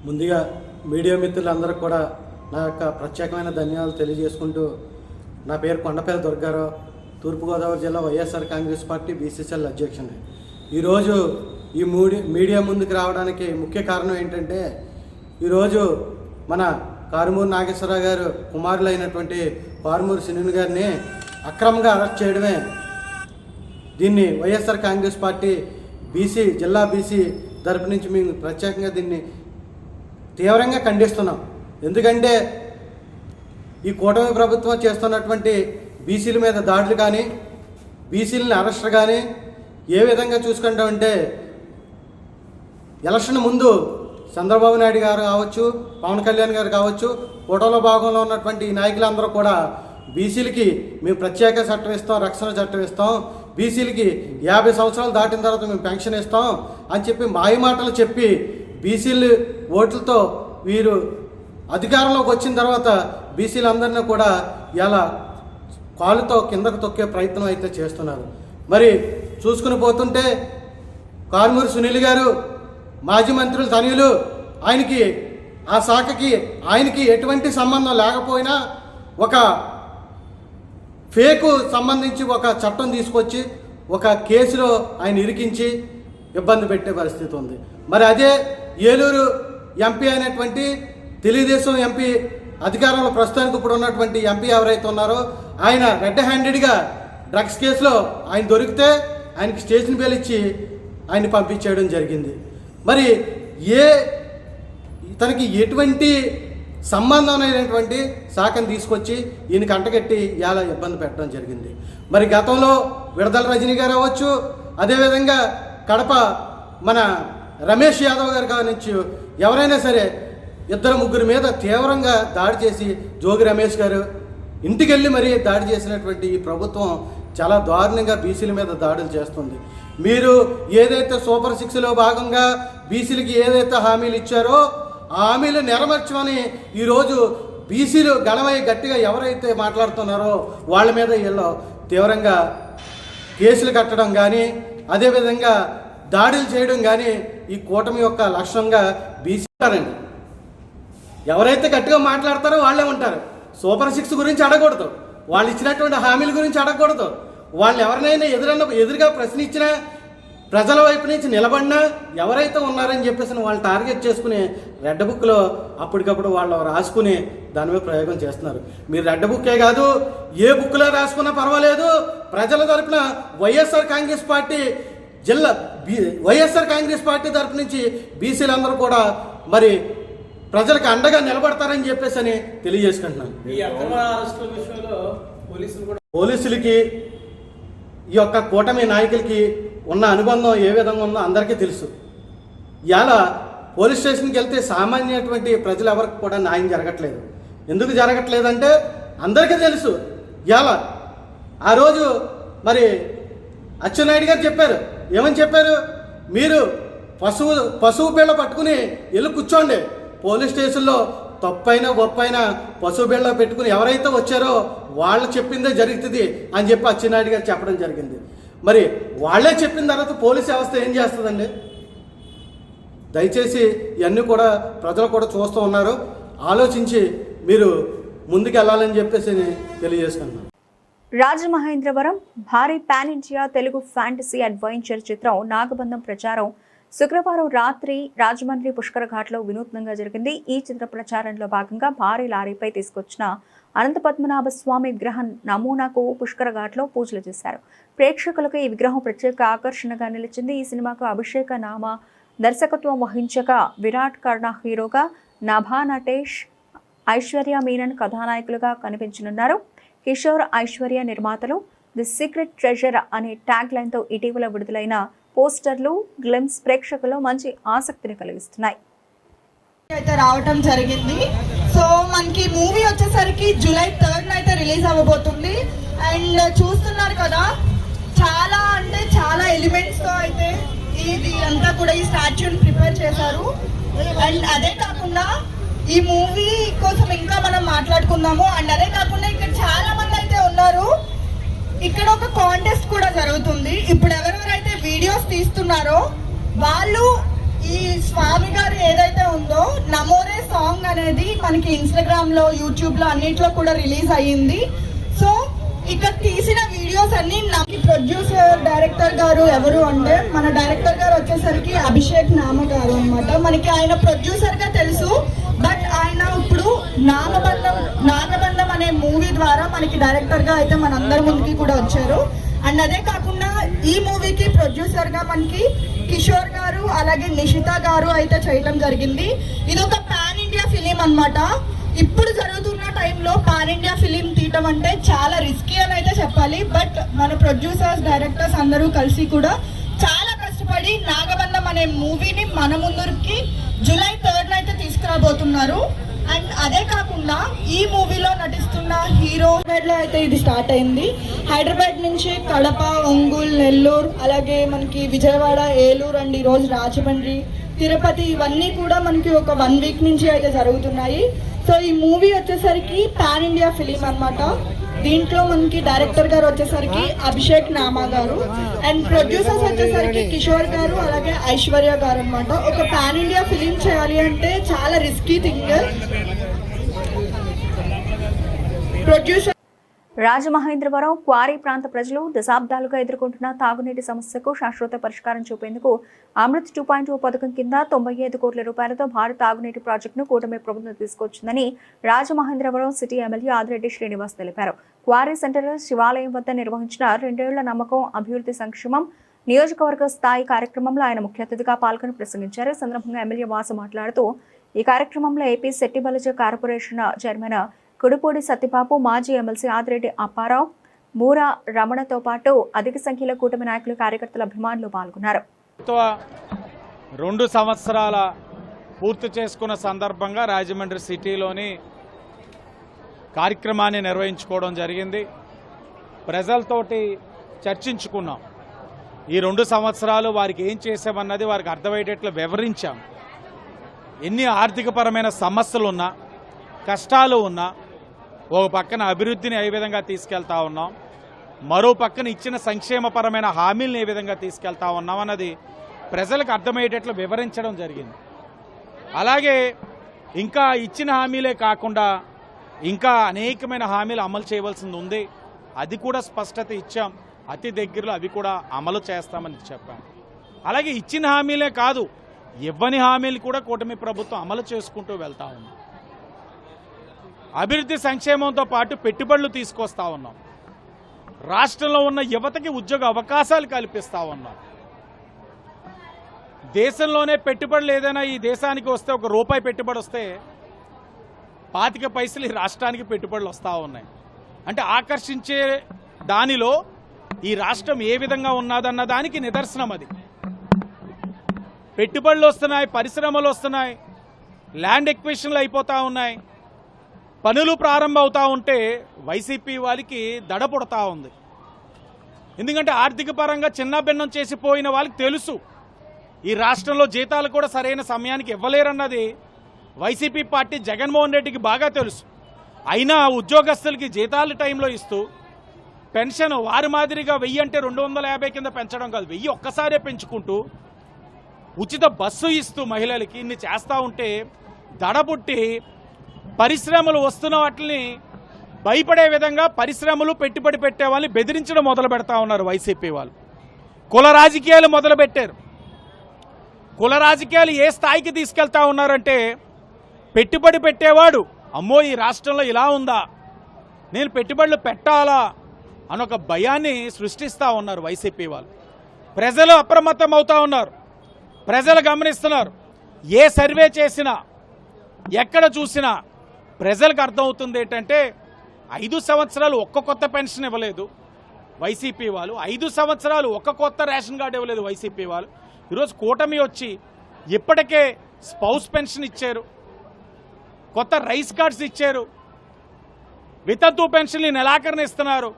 Speaker 8: ముందుగా మీడియా మిత్రులందరూ కూడా నా యొక్క ప్రత్యేకమైన ధన్యవాదాలు తెలియజేసుకుంటూ, నా పేరు కొండపల్లి దుర్గారావు, తూర్పుగోదావరి జిల్లా వైఎస్ఆర్ కాంగ్రెస్ పార్టీ బీసీసీఎల్ అధ్యక్షుడిని. ఈరోజు ఈ మీడియా ముందుకు రావడానికి ముఖ్య కారణం ఏంటంటే, ఈరోజు మన కారుమూరి నాగేశ్వరరావు గారు కుమారులైనటువంటి కారుమూరి సునీల్ గారిని అక్రమంగా అరెస్ట్ చేయడమే. దీన్ని వైఎస్ఆర్ కాంగ్రెస్ పార్టీ జిల్లా బీసీ తరపు నుంచి మేము ప్రత్యేకంగా దీన్ని తీవ్రంగా ఖండిస్తున్నాం. ఎందుకంటే ఈ కూటమి ప్రభుత్వం చేస్తున్నటువంటి బీసీల మీద దాడులు కానీ, బీసీలని అరెస్టులు కానీ ఏ విధంగా చూసుకుంటామంటే, ఎలక్షన్ ముందు చంద్రబాబు నాయుడు గారు కావచ్చు, పవన్ కళ్యాణ్ గారు కావచ్చు, కూటమిలో భాగంలో ఉన్నటువంటి ఈ నాయకులందరూ కూడా బీసీలకి మేము ప్రత్యేక చట్టం ఇస్తాం, రక్షణ చట్టం ఇస్తాం, బీసీలకి 50 సంవత్సరాలు దాటిన తర్వాత మేము పెన్షన్ ఇస్తాం అని చెప్పి మాయమాటలు చెప్పి బీసీలు ఓట్లతో వీరు అధికారంలోకి వచ్చిన తర్వాత బీసీలందరినీ కూడా ఇలా కాలుతో కిందకు తొక్కే ప్రయత్నం అయితే చేస్తున్నారు. మరి చూసుకుని పోతుంటే కారుమూరి సునీల్ గారు మాజీ మంత్రులు తనయులు, ఆయనకి ఆ శాఖకి ఆయనకి ఎటువంటి సంబంధం లేకపోయినా ఒక ఫేకు సంబంధించి ఒక చట్టం తీసుకొచ్చి ఒక కేసులో ఆయన ఇరికించి ఇబ్బంది పెట్టే పరిస్థితి ఉంది. మరి అదే ఏలూరు ఎంపీ అయినటువంటి తెలుగుదేశం ఎంపీ, అధికారంలో ప్రస్తుతానికి ఇప్పుడు ఉన్నటువంటి ఎంపీ ఎవరైతే ఉన్నారో ఆయన రెడ్ హ్యాండెడ్గా డ్రగ్స్ కేసులో ఆయన దొరికితే ఆయనకి స్టేషన్ బెయిల్ ఇచ్చి ఆయన పంపించేయడం జరిగింది. మరి తనకి ఎటువంటి సంబంధం లేనటువంటి శాఖను తీసుకొచ్చి ఈయనకి అంటగట్టి ఇలా ఇబ్బంది పెట్టడం జరిగింది. మరి గతంలో విడదల రజనీ గారు అవ్వచ్చు, అదేవిధంగా కడప మన రమేష్ యాదవ్ గారు కావచ్చు, ఎవరైనా సరే 2-3 మీద తీవ్రంగా దాడి చేసి, జోగి రమేష్ గారు ఇంటికి వెళ్ళి మరీ దాడి చేసినటువంటి ఈ ప్రభుత్వం చాలా దారుణంగా బీసీల మీద దాడులు చేస్తుంది. మీరు ఏదైతే సూపర్ 6లో భాగంగా బీసీలకి ఏదైతే హామీలు ఇచ్చారో ఆ హామీలు నెరవేర్చమని ఈరోజు బీసీలు గణమై గట్టిగా ఎవరైతే మాట్లాడుతున్నారో వాళ్ళ మీద వీళ్ళు తీవ్రంగా కేసులు కట్టడం కానీ, అదేవిధంగా దాడులు చేయడం కానీ ఈ కూటమి యొక్క లక్ష్యంగా బీసీ ఉంటారండి. ఎవరైతే గట్టిగా మాట్లాడతారో వాళ్ళే ఉంటారు. సూపర్ 6 గురించి అడగకూడదు, వాళ్ళు ఇచ్చినటువంటి హామీల గురించి అడగకూడదు. వాళ్ళు ఎవరినైనా ఎదురుగా ప్రశ్నించినా, ప్రజల వైపు నుంచి నిలబడినా ఎవరైతే ఉన్నారని చెప్పేసి వాళ్ళు టార్గెట్ చేసుకుని రెడ్ బుక్లో అప్పటికప్పుడు వాళ్ళు రాసుకుని దాని మీద ప్రయోగం చేస్తున్నారు. మీరు రెడ్ బుక్కే కాదు, ఏ బుక్లో రాసుకున్నా పర్వాలేదు. ప్రజల తరపున వైఎస్ఆర్ కాంగ్రెస్ పార్టీ తరపు నుంచి బీసీలందరూ కూడా మరి ప్రజలకు అండగా నిలబడతారని చెప్పేసి అని తెలియజేసుకుంటున్నాను. పోలీసులకి ఈ యొక్క కూటమి నాయకులకి ఉన్న అనుబంధం ఏ విధంగా ఉందో అందరికీ తెలుసు. ఇవాళ పోలీస్ స్టేషన్కి వెళ్తే సామాన్యటువంటి ప్రజలు ఎవరికి కూడా న్యాయం జరగట్లేదు. ఎందుకు జరగట్లేదంటే అందరికీ తెలుసు. ఇవాళ ఆ రోజు మరి అచ్చెన్నాయుడు గారు చెప్పారు, ఏమని చెప్పారు, మీరు పశువు బిళ్ళ పట్టుకుని వెళ్ళి కూర్చోండి, పోలీస్ స్టేషన్లో తప్పైనా ఒప్పైనా పశువు బిళ్ళ పెట్టుకుని ఎవరైతే వచ్చారో వాళ్ళు చెప్పిందే జరుగుతుంది అని చెప్పి అచ్చెన్నాయుడు గారు చెప్పడం జరిగింది. మరి వాళ్ళే చెప్పిన తర్వాత పోలీస్ వ్యవస్థ ఏం చేస్తుందండి? దయచేసి ఇవన్నీ కూడా ప్రజలు కూడా చూస్తూ ఉన్నారు. ఆలోచించి మీరు ముందుకు వెళ్ళాలని చెప్పేసి తెలియజేసుకున్నాను.
Speaker 1: రాజమహేంద్రవరం భారీ pan India Telugu fantasy adventure చిత్రం నాగబంధం ప్రచారం శుక్రవారం రాత్రి రాజమండ్రి పుష్కర ఘాట్లో వినూత్నంగా జరిగింది. ఈ చిత్ర ప్రచారంలో భాగంగా భారీ లారీపై తీసుకొచ్చిన అనంత పద్మనాభ స్వామి విగ్రహం నమూనాకు పుష్కర ఘాట్లో పూజలు చేశారు. ప్రేక్షకులకు ఈ విగ్రహం ప్రత్యేక ఆకర్షణగా నిలిచింది. ఈ సినిమాకు అభిషేక నామ దర్శకత్వం వహించగా విరాట్ కర్ణ హీరోగా, నభా నటేష్, ఐశ్వర్య మీనన్ కథానాయకులుగా కనిపించనున్నారు. కిషోర్, ఐశ్వర్య నిర్మాతలు. ది సీక్రెట్ ట్రెజర్ అనే ట్యాగ్ లైన్తో ఇటీవల విడుదలైన పోస్టర్లు, గ్లిమ్స్ ప్రేక్షకుల్లో మంచి ఆసక్తిని కలిగిస్తున్నాయి.
Speaker 9: అయితే రావటం జరిగింది. సో మనకి మూవీ వచ్చేసరికి జూలై 3 అయితే రిలీజ్ అవ్వబోతుంది. అండ్ చూస్తున్నారు కదా, చాలా అంటే చాలా ఎలిమెంట్స్ తో అయితే ఇది అంతా కూడా ఈ స్టాచ్యూని ప్రిపేర్ చేశారు. అండ్ అదే కాకుండా ఈ మూవీ కోసం ఇంకా మనం మాట్లాడుకుందాము. అండ్ అదే కాకుండా ఇక్కడ చాలా మంది అయితే ఉన్నారు. ఇక్కడ ఒక కాంటెస్ట్ కూడా జరుగుతుంది. ఇప్పుడు ఎవరెవరైతే వీడియోస్ తీస్తున్నారో వాళ్ళు ఈ స్వామి గారు ఏదైతే ఉందో నమోరే సాంగ్ అనేది మనకి ఇన్స్టాగ్రామ్ లో, యూట్యూబ్ లో అన్నిట్లో కూడా రిలీజ్ అయ్యింది. సో ఇక్కడ తీసిన వీడియోస్ అన్ని నాకు ప్రొడ్యూసర్ డైరెక్టర్ గారు ఎవరు అంటే మన డైరెక్టర్ గారు వచ్చేసరికి అభిషేక్ నామ గారు అనమాట. మనకి ఆయన ప్రొడ్యూసర్ గా తెలుసు, బట్ ఆయన ఇప్పుడు నాగబంధం అనే మూవీ ద్వారా మనకి డైరెక్టర్ గా అయితే మనందరి ముందుకి కూడా వచ్చారు. అండ్ అదే కాకుండా ఈ మూవీకి ప్రొడ్యూసర్ గా మనకి కిషోర్ గారు అలాగే నిషిత గారు అయితే చేయడం జరిగింది. ఇది ఒక పాన్ ఇండియా ఫిలిం అన్నమాట. ఇప్పుడు జరుగుతున్న టైంలో పాన్ ఇండియా ఫిలిం తీయటం అంటే చాలా రిస్కీ అని అయితే చెప్పాలి. బట్ మన ప్రొడ్యూసర్స్, డైరెక్టర్స్ అందరూ కలిసి కూడా చాలా కష్టపడి నాగబంధం అనే మూవీని మన ముందుకి జూలై 3 అయితే తీసుకురాబోతున్నారు. అండ్ అదే కాకుండా ఈ మూవీలో నటిస్తున్న హీరో లో అయితే ఇది స్టార్ట్ అయింది. హైదరాబాద్ నుంచి కడప, ఒంగోలు, నెల్లూరు, అలాగే మనకి విజయవాడ, ఏలూరు అండ్ ఈరోజు రాజమండ్రి, తిరుపతి ఇవన్నీ కూడా మనకి ఒక 1 వీక్ నుంచి అయితే జరుగుతున్నాయి. సో ఈ మూవీ వచ్చేసరికి పాన్ ఇండియా ఫిలిం అన్నమాట. దీంట్లో మనకి డైరెక్టర్ గారు వచ్చేసరికి అభిషేక్ నామా గారు అండ్ ప్రొడ్యూసర్స్ వచ్చేసరికి కిషోర్ గారు అలాగే ఐశ్వర్య గారు అన్నమాట. ఒక పాన్ ఇండియా ఫిలిం చేయాలి అంటే చాలా risky thing. Producer
Speaker 1: Rajamahendravaram quarry ప్రాంత ప్రజలు దశాబ్దాలుగా ఎదుర్కొంటున్న తాగునీటి సమస్యకు శాశ్వత పరిష్కారం చూపేందుకు అమృత్ 2.0 పథకం కింద 95 కోట్ల రూపాయలతో భారీ తాగునీటి ప్రాజెక్టును కూటమి ప్రభుత్వం తీసుకొచ్చిందని రాజమహేంద్రవరం సిటీ ఎమ్మెల్యే ఆదిరెడ్డి శ్రీనివాస్ తెలిపారు. క్వారీ సెంటర్ శివాలయం వద్ద నిర్వహించిన 2 ఏళ్ల నమ్మకం అభివృద్ధి సంక్షేమం నియోజకవర్గ స్థాయి కార్యక్రమంలో ఆయన ముఖ్య అతిథిగా పాల్గొని ప్రసంగించారు. ఈ సందర్భంగా ఎమ్మెల్యే వాసు మాట్లాడుతూ ఈ కార్యక్రమంలో AP Shetty Balija corporation chairman Kudupudi Satyababu, మాజీ ఎమ్మెల్సీ ఆదిరెడ్డి అప్పారావు, మూరా రమణతో పాటు అధిక సంఖ్యలో కూటమి నాయకులు, కార్యకర్తల, అభిమానులు పాల్గొన్నారు.
Speaker 10: 2 సంవత్సరాల పూర్తి చేసుకున్న సందర్భంగా రాజమండ్రి సిటీలోని కార్యక్రమాన్ని నిర్వహించుకోవడం జరిగింది. ప్రజలతోటి చర్చించుకున్నాం. ఈ 2 సంవత్సరాలు వారికి ఏం చేసామన్నది వారికి అర్థమయ్యేటట్లు వివరించాం. ఎన్ని ఆర్థికపరమైన సమస్యలు ఉన్నా, కష్టాలు ఉన్నా, ఒక పక్కన అభివృద్ధిని ఏ విధంగా తీసుకెళ్తా ఉన్నాం, మరో పక్కన ఇచ్చిన సంక్షేమపరమైన హామీలను ఏ విధంగా తీసుకెళ్తా ఉన్నాం అన్నది ప్రజలకు అర్థమయ్యేటట్లు వివరించడం జరిగింది. అలాగే ఇంకా ఇచ్చిన హామీలే కాకుండా ఇంకా అనేకమైన హామీలు అమలు చేయవలసింది ఉంది. అది కూడా స్పష్టత ఇచ్చాం. అతి దగ్గరలో అవి కూడా అమలు చేస్తామని చెప్పాం. అలాగే ఇచ్చిన హామీలే కాదు, ఇవ్వని హామీలు కూడా కూటమి ప్రభుత్వం అమలు చేసుకుంటూ వెళ్తా ఉంది. అభివృద్ధి సంక్షేమంతో పాటు పెట్టుబడులు తీసుకొస్తా ఉన్నాం. రాష్ట్రంలో ఉన్న యువతకి ఉద్యోగ అవకాశాలు కల్పిస్తా ఉన్నాం. దేశంలోనే పెట్టుబడులు ఏదైనా ఈ దేశానికి వస్తే, 1 రూపాయి పెట్టుబడి వస్తే 25 పైసలు ఈ రాష్ట్రానికి పెట్టుబడులు వస్తూ ఉన్నాయి. అంటే ఆకర్షించే దానిలో ఈ రాష్ట్రం ఏ విధంగా ఉన్నదన్న దానికి నిదర్శనం అది. పెట్టుబడులు వస్తున్నాయి, పరిశ్రమలు వస్తున్నాయి, ల్యాండ్ ఎక్విజిషన్లు అయిపోతూ ఉన్నాయి, పనులు ప్రారంభం అవుతూ ఉంటే వైసీపీ వాళ్ళకి దడ పుడతా ఉంది. ఎందుకంటే ఆర్థిక పరంగా చిన్నభిన్నం చేసిపోయిన వాళ్ళకి తెలుసు ఈ రాష్ట్రంలో జీతాలు కూడా సరైన సమయానికి ఇవ్వలేరన్నది వైసీపీ పార్టీ జగన్మోహన్ రెడ్డికి బాగా తెలుసు. అయినా ఉద్యోగస్తులకి జీతాలు టైంలో ఇస్తూ, పెన్షన్ వారి మాదిరిగా 1000 అంటే 250 కింద పెంచడం కాదు, 1000 ఒక్కసారే పెంచుకుంటూ ఉచిత బస్సు ఇస్తూ మహిళలకి ఇన్ని చేస్తూ ఉంటే దడబుట్టి పరిశ్రమలు వస్తున్న వాటిని భయపడే విధంగా పరిశ్రమలు పెట్టుబడి పెట్టే వాళ్ళని బెదిరించడం మొదలు పెడతా ఉన్నారు వైసీపీ వాళ్ళు. కుల రాజకీయాలు మొదలుపెట్టారు. కుల రాజకీయాలు ఏ స్థాయికి తీసుకెళ్తా ఉన్నారంటే పెట్టుబడి పెట్టేవాడు అమ్మో ఈ రాష్ట్రంలో ఇలా ఉందా, నేను పెట్టుబడులు పెట్టాలా అనొక భయాన్ని సృష్టిస్తూ ఉన్నారు వైసీపీ వాళ్ళు. ప్రజలు అప్రమత్తం అవుతా ఉన్నారు, ప్రజలు గమనిస్తున్నారు. ఏ సర్వే చేసినా ఎక్కడ చూసినా ప్రజలకు అర్థమవుతుంది ఏంటంటే 5 సంవత్సరాలు ఒక్క కొత్త పెన్షన్ ఇవ్వలేదు వైసీపీ వాళ్ళు, 5 సంవత్సరాలు ఒక్క కొత్త రేషన్ కార్డు ఇవ్వలేదు వైసీపీ వాళ్ళు. ఈరోజు కూటమి వచ్చి ఇప్పటికే స్పౌస్ పెన్షన్ ఇచ్చారు, కొత్త రైస్ కార్డ్స్ ఇచ్చారు, వితంతు పెన్షన్లు నెలాఖరున ఇస్తున్నారు.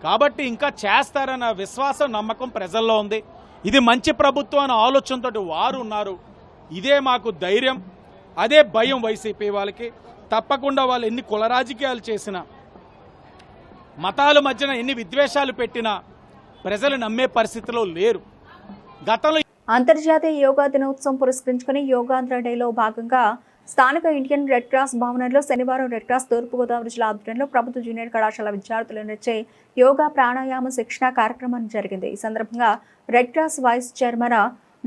Speaker 10: కాబట్టి ఇంకా చేస్తారన్న విశ్వాసం నమ్మకం ప్రజల్లో ఉంది. ఇది మంచి ప్రభుత్వం అనే ఆలోచనతో వారు ఉన్నారు. ఇదే మాకు ధైర్యం, అదే భయం వైసీపీ వాళ్ళకి. తప్పకుండా వాళ్ళు ఎన్ని కుల రాజకీయాలు చేసినా, మతాల మధ్యన ఎన్ని విద్వేషాలు పెట్టినా ప్రజలు నమ్మే పరిస్థితిలో లేరు. గతంలో
Speaker 1: అంతర్జాతీయ యోగా దినోత్సవం పురస్కరించుకుని యోగాంధ్ర డేలో భాగంగా స్థానిక ఇండియన్ రెడ్ క్రాస్ భవనంలో శనివారం రెడ్ క్రాస్ తూర్పుగోదావరి జిల్లా ఆధ్వర్యంలో ప్రభుత్వ జూనియర్ కళాశాల విద్యార్థులు నడిచే యోగా ప్రాణాయామ శిక్షణ కార్యక్రమం జరిగింది. ఈ సందర్భంగా Red Cross vice chairman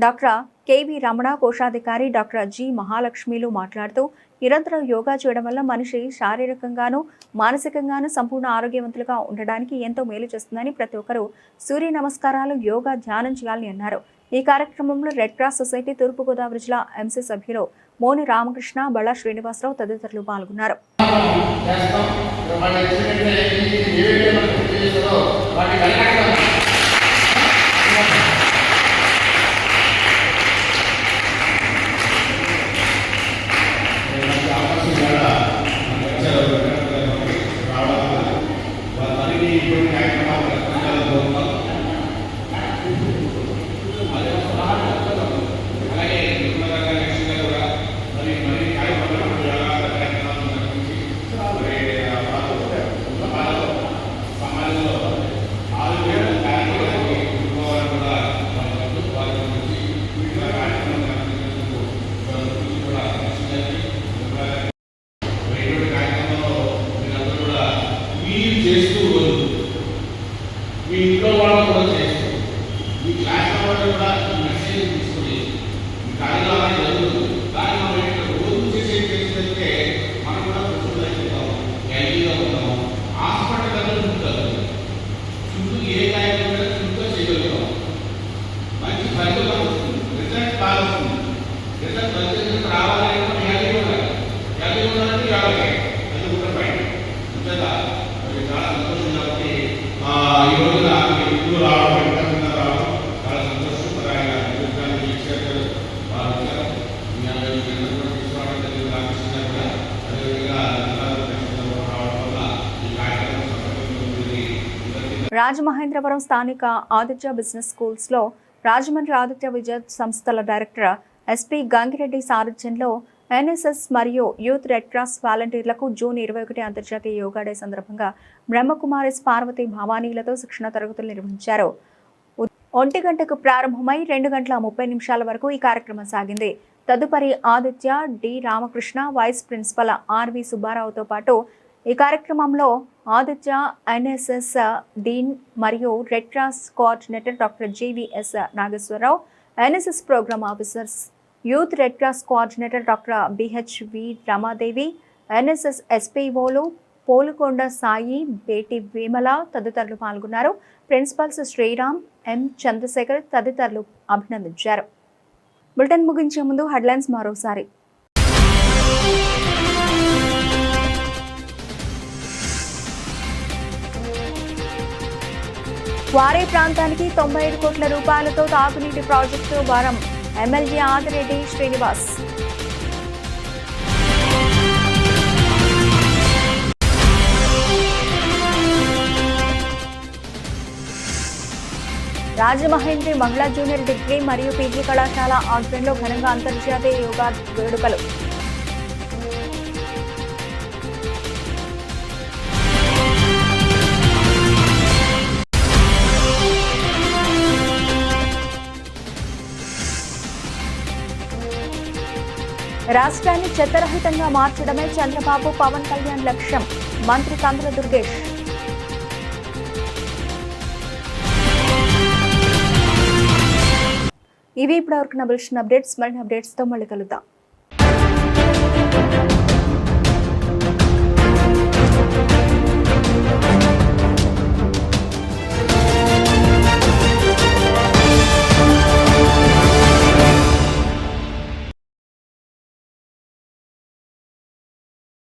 Speaker 1: doctor KV Ramana, కోశాధికారి డాక్టర్ జి మహాలక్ష్మిలు మాట్లాడుతూ నిరంతరం యోగా చేయడం వల్ల మనిషి శారీరకంగాను మానసికంగాను సంపూర్ణ ఆరోగ్యవంతులుగా ఉండడానికి ఎంతో మేలు చేస్తుందని, ప్రతి ఒక్కరూ సూర్య నమస్కారాలు, యోగా, ధ్యానం చేయాలని అన్నారు. ఈ కార్యక్రమంలో రెడ్ క్రాస్ సొసైటీ తూర్పుగోదావరి జిల్లా ఎంసీ సభ్యులు మోని రామకృష్ణ, బళ్ళ శ్రీనివాసరావు తదితరులు పాల్గొన్నారు. రాజమహేంద్రవరం స్థానిక ఆదిత్య బిజినెస్ స్కూల్స్లో రాజమండ్రి ఆదిత్య విద్యా సంస్థల డైరెక్టర్ ఎస్పీ గంగిరెడ్డి సారథ్యంలో ఎన్ఎస్ఎస్ మరియు యూత్ రెడ్ క్రాస్ వాలంటీర్లకు జూన్ 21 అంతర్జాతీయ యోగా డే సందర్భంగా బ్రహ్మకుమారిస్ పార్వతి భవానీలతో శిక్షణ తరగతులు నిర్వహించారు. 1 గంటకు ప్రారంభమై 2 గంటల 30 నిమిషాల వరకు ఈ కార్యక్రమం సాగింది. తదుపరి Aditya D Ramakrishna, vice principal RV సుబ్బారావుతో పాటు ఈ కార్యక్రమంలో ఆదిత్య ఎన్ఎస్ఎస్ డీన్ మరియు red cross coordinator doctor GVS Nageswararao, NSS programme officers, youth red cross coordinator doctor BHV Ramadevi, NSS ఎస్పీఓలు పోలుకొండ సాయి, బేటి విమల తదితరులు పాల్గొన్నారు. ప్రిన్సిపల్స్ శ్రీరామ్, ఎం చంద్రశేఖర్ తదితరులు అభినందించారు. బులెటిన్ ముగించే ముందు హెడ్లైన్స్ మరోసారి. వారే ప్రాంతానికి 95 కోట్ల రూపాయలతో తాగునీటి ప్రాజెక్టు భారం, ఎమ్మెల్యే ఆదిరెడ్డి శ్రీనివాస్. రాజమహేంద్రి మహిళా జూనియర్ డిగ్రీ మరియు పీజీ కళాశాల ఆధ్వర్యంలో ఘనంగా అంతర్జాతీయ యోగా వేడుకలు. రాష్ట్రాన్ని చెత్తరహితంగా మార్చడమే చంద్రబాబు, పవన్ కళ్యాణ్ లక్ష్యం, మంత్రి కందుల దుర్గేష్. ఇవి ఇప్పటివరకు నా బులెటిన్ అప్డేట్స్. మరిన్ని అప్డేట్స్తో మళ్ళీ కలుద్దాం.